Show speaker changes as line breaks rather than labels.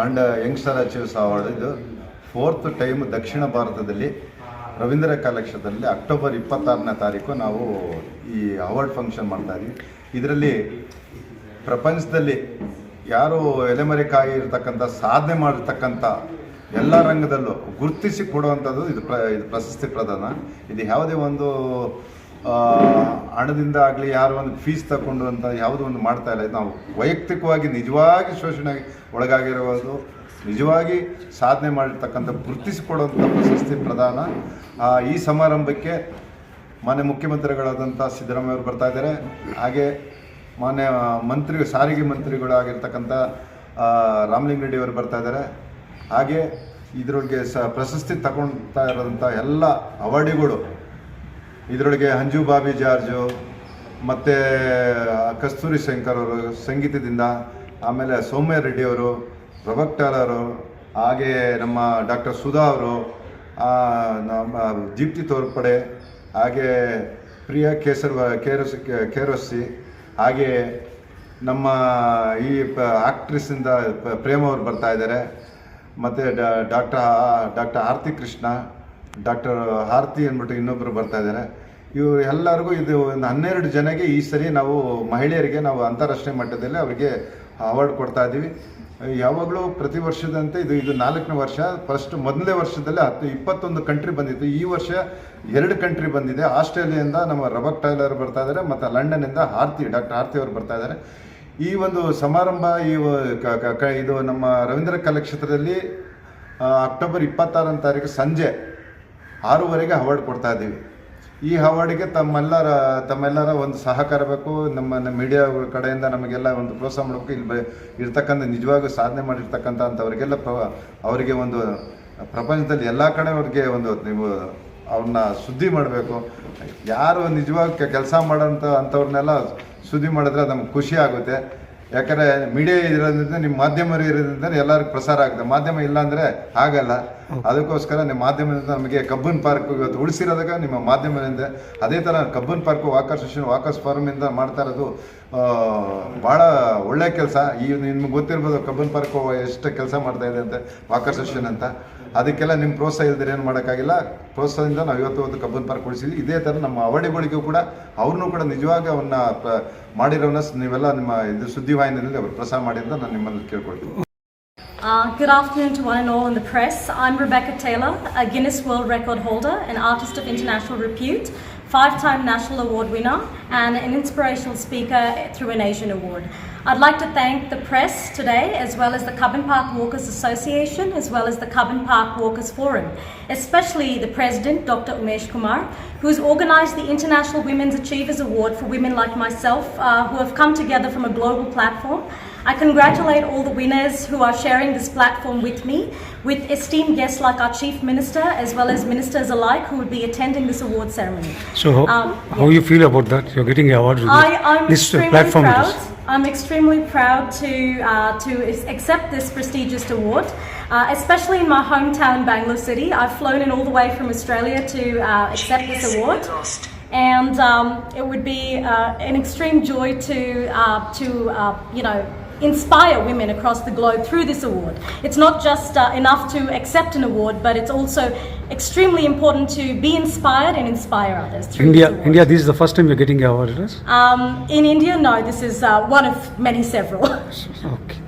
And youngster achieves award. ಇದು 4th time ದಕ್ಷಿಣ ಭಾರತದಲ್ಲಿ Ravindra ಕಲಾಕ್ಷೇತ್ರದಲ್ಲಿ October 26ನೇ ತಾರೀಕು ನಾವು ಈ ಅವಾರ್ಡ್ ಫಂಕ್ಷನ್ ಮಾಡ್ತಾ ಇದ್ದೀವಿ. ಇದರಲ್ಲಿ ಪ್ರಪಂಚದಲ್ಲಿ ಯಾರು ಎಲೆಮರೆಕಾಯಿ ಇರತಕ್ಕಂಥ ಸಾಧನೆ ಮಾಡಿರ್ತಕ್ಕಂಥ ಎಲ್ಲ ರಂಗದಲ್ಲೂ ಗುರುತಿಸಿ ಕೊಡುವಂಥದ್ದು ಇದು ಪ್ರಶಸ್ತಿ ಪ್ರದಾನ. ಇದು ಯಾವುದೇ ಒಂದು ಹಣದಿಂದ ಆಗಲಿ ಯಾರು ಒಂದು ಫೀಸ್ ತಗೊಂಡು ಅಂತ ಯಾವುದೋ ಒಂದು ಮಾಡ್ತಾ ಇಲ್ಲ. ಇದು ನಾವು ವೈಯಕ್ತಿಕವಾಗಿ ನಿಜವಾಗಿ ಶೋಷಣೆಗೆ ಒಳಗಾಗಿರುವುದು, ನಿಜವಾಗಿ ಸಾಧನೆ ಮಾಡಿರ್ತಕ್ಕಂಥ ಗುರುತಿಸಿಕೊಡುವಂಥ ಪ್ರಶಸ್ತಿ ಪ್ರದಾನ. ಈ ಸಮಾರಂಭಕ್ಕೆ ಮಾನ್ಯ ಮುಖ್ಯಮಂತ್ರಿಗಳಾದಂಥ ಸಿದ್ದರಾಮಯ್ಯ ಅವರು ಬರ್ತಾ ಇದ್ದಾರೆ. ಹಾಗೆ ಮಾನ್ಯ ಸಾರಿಗೆ ಮಂತ್ರಿಗಳಾಗಿರ್ತಕ್ಕಂಥ ರಾಮಲಿಂಗಾರೆಡ್ಡಿ ಅವರು ಬರ್ತಾ ಇದ್ದಾರೆ. ಹಾಗೆ ಇದರೊಳಗೆ ಪ್ರಶಸ್ತಿ ತಗೊಳ್ತಾ ಇರೋಂಥ ಎಲ್ಲ ಅವಾರ್ಡಿಗಳು, ಇದರೊಳಗೆ ಅಂಜು ಬಾಬಿ ಜಾರ್ಜು ಮತ್ತು ಕಸ್ತೂರಿ ಶಂಕರ್ ಅವರು ಸಂಗೀತದಿಂದ, ಆಮೇಲೆ ಸೌಮ್ಯ ರೆಡ್ಡಿ ಅವರು, ಪ್ರಭಕ್ಟಾರ್ ಅವರು, ಹಾಗೆ ನಮ್ಮ ಡಾಕ್ಟರ್ ಸುಧಾ ಅವರು, ನಮ್ಮ ದೀಪ್ತಿ ತೋರ್ಪಡೆ, ಹಾಗೆ ಪ್ರಿಯಾ ಕೇರಸಿ, ಹಾಗೆ ನಮ್ಮ ಈ ಆಕ್ಟ್ರೆಸ್ಸಿಂದ ಪ್ರೇಮ ಅವರು ಬರ್ತಾ ಇದ್ದಾರೆ. ಮತ್ತು ಡಾಕ್ಟರ್ ಆರತಿ ಕೃಷ್ಣ, ಡಾಕ್ಟರ್ ಆರತಿ ಅಂದ್ಬಿಟ್ಟು ಇನ್ನೊಬ್ಬರು ಬರ್ತಾ ಇದ್ದಾರೆ. ಇವರು ಎಲ್ಲರಿಗೂ ಇದು ಒಂದು 12 ಜನಕ್ಕೆ ಈ ಸರಿ ನಾವು ಮಹಿಳೆಯರಿಗೆ ನಾವು ಅಂತಾರಾಷ್ಟ್ರೀಯ ಮಟ್ಟದಲ್ಲಿ ಅವರಿಗೆ ಅವಾರ್ಡ್ ಕೊಡ್ತಾ ಇದ್ದೀವಿ. ಯಾವಾಗಲೂ ಪ್ರತಿ ವರ್ಷದಂತೆ ಇದು 4ನೇ ವರ್ಷ. ಮೊದಲನೇ ವರ್ಷದಲ್ಲಿ 21 ಕಂಟ್ರಿ ಬಂದಿತ್ತು. ಈ ವರ್ಷ 2 ಕಂಟ್ರಿ ಬಂದಿದೆ. ಆಸ್ಟ್ರೇಲಿಯಾದಿಂದ ನಮ್ಮ ರಬಕ್ ಟೈಲರ್ ಬರ್ತಾ ಇದ್ದಾರೆ ಮತ್ತು ಲಂಡನ್ನಿಂದ ಡಾಕ್ಟರ್ ಆರತಿ ಅವರು ಬರ್ತಾ ಇದ್ದಾರೆ. ಈ ಒಂದು ಸಮಾರಂಭ ಇದು ನಮ್ಮ ರವೀಂದ್ರ ಕಲಾಕ್ಷೇತ್ರದಲ್ಲಿ ಅಕ್ಟೋಬರ್ 26ನೇ ತಾರೀಕು ಸಂಜೆ 6:30ಗೆ ಅವಾರ್ಡ್ ಕೊಡ್ತಾ ಇದ್ದೀವಿ. ಈ ಅವಾರ್ಡಿಗೆ ತಮ್ಮೆಲ್ಲರ ಒಂದು ಸಹಕಾರ ಬೇಕು. ನಮ್ಮ ಮೀಡಿಯಾ ಕಡೆಯಿಂದ ನಮಗೆಲ್ಲ ಒಂದು ಪ್ರೋತ್ಸಾಹ ಮಾಡಬೇಕು. ಇಲ್ಲಿ ಇರ್ತಕ್ಕಂಥ ನಿಜವಾಗೂ ಸಾಧನೆ ಮಾಡಿರ್ತಕ್ಕಂಥ ಅಂಥವ್ರಿಗೆಲ್ಲ ಅವರಿಗೆ ಒಂದು ಪ್ರಪಂಚದಲ್ಲಿ ಎಲ್ಲ ಕಡೆ ಅವ್ರಿಗೆ ಒಂದು ನೀವು ಅವ್ರನ್ನ ಸುದ್ದಿ ಮಾಡಬೇಕು. ಯಾರು ನಿಜವಾಗಿ ಕೆಲಸ ಮಾಡೋಂಥ ಅಂಥವ್ರನ್ನೆಲ್ಲ ಸುದ್ದಿ ಮಾಡಿದ್ರೆ ನಮ್ಗೆ ಖುಷಿ ಆಗುತ್ತೆ. ಯಾಕಂದರೆ ಮೀಡಿಯಾ ಇರೋದ್ರಿಂದ, ನಿಮ್ಮ ಮಾಧ್ಯಮ ಇರೋದ್ರಿಂದ ಎಲ್ಲರಿಗೂ ಪ್ರಸಾರ ಆಗುತ್ತೆ. ಮಾಧ್ಯಮ ಇಲ್ಲ ಅಂದರೆ ಆಗಲ್ಲ. ಅದಕ್ಕೋಸ್ಕರ ನಿಮ್ಮ ಮಾಧ್ಯಮದಿಂದ ನಮಗೆ ಕಬ್ಬನ್ ಪಾರ್ಕ್ ಇವತ್ತು ಉಳಿಸಿರೋದಾಗ ನಿಮ್ಮ ಮಾಧ್ಯಮದಿಂದ. ಅದೇ ಥರ ಕಬ್ಬನ್ ಪಾರ್ಕು ವಾಕರ್ಸ್ ಫಾರಮಿಂದ ಮಾಡ್ತಾ ಇರೋದು ಭಾಳ ಒಳ್ಳೆಯ ಕೆಲಸ. ನಿಮ್ಗೆ ಗೊತ್ತಿರ್ಬೋದು ಕಬ್ಬನ್ ಪಾರ್ಕು ಎಷ್ಟು ಕೆಲಸ ಮಾಡ್ತಾ ಇದೆ ಅಂತ, ವಾಕರ್ ಸೆಷನ್ ಅಂತ. ಅದಕ್ಕೆಲ್ಲ ನಿಮ್ಮ ಪ್ರೋತ್ಸಾಹ ಇಲ್ದಿರ ಏನು ಮಾಡೋಕ್ಕಾಗಿಲ್ಲ. ಪ್ರೋತ್ಸಾಹದಿಂದ ನಾವು ಇವತ್ತು ಕಬ್ಬನ್ ಪಾರ್ಕ್ ಉಳಿಸಿದ್ವಿ. ಇದೇ ಥರ ನಮ್ಮ ಅವಾರ್ಡಿಗಳಿಗೂ ಕೂಡ ಅವ್ರನ್ನೂ ಕೂಡ ನಿಜವಾಗಿ ಅವನ್ನ ಮಾಡಿರೋನ್ನ ನೀವೆಲ್ಲ ನಿಮ್ಮ ಇದು ಸುದ್ದಿವಾಹಿನಿಯಲ್ಲಿ ಅವರು ಪ್ರಸಾರ ಮಾಡಿ ಅಂತ ನಾನು ನಿಮ್ಮನ್ನು ಕೇಳ್ಕೊಳ್ತೀನಿ.
Good afternoon to one and all in the press. I'm Rebecca Taylor, a Guinness World Record holder, an artist of international repute, 5-time national award winner, and an inspirational speaker through an Asian award. I'd like to thank the press today, as well as the Cubbon Park Walkers Association, as well as the Cubbon Park Walkers Forum, especially the President, Dr. Umesh Kumar, who has organised the International Women's Achievers Award for women like myself, who have come together from a global platform. I congratulate all the winners who are sharing this platform with me, with esteemed guests like our Chief Minister, as well as ministers alike who will be attending this award ceremony.
So how you feel about that? You're getting the award with this platform.
I'm extremely proud to accept this prestigious award, especially in my hometown, Bangalore City. I've flown in all the way from Australia to accept this award. And it would be an extreme joy to inspire women across the globe through this award. It's not just enough to accept an award, but it's also extremely important to be inspired and inspire others.
India, this is the first time you're getting an award, yes?
In India, no, this is one of several.
Okay.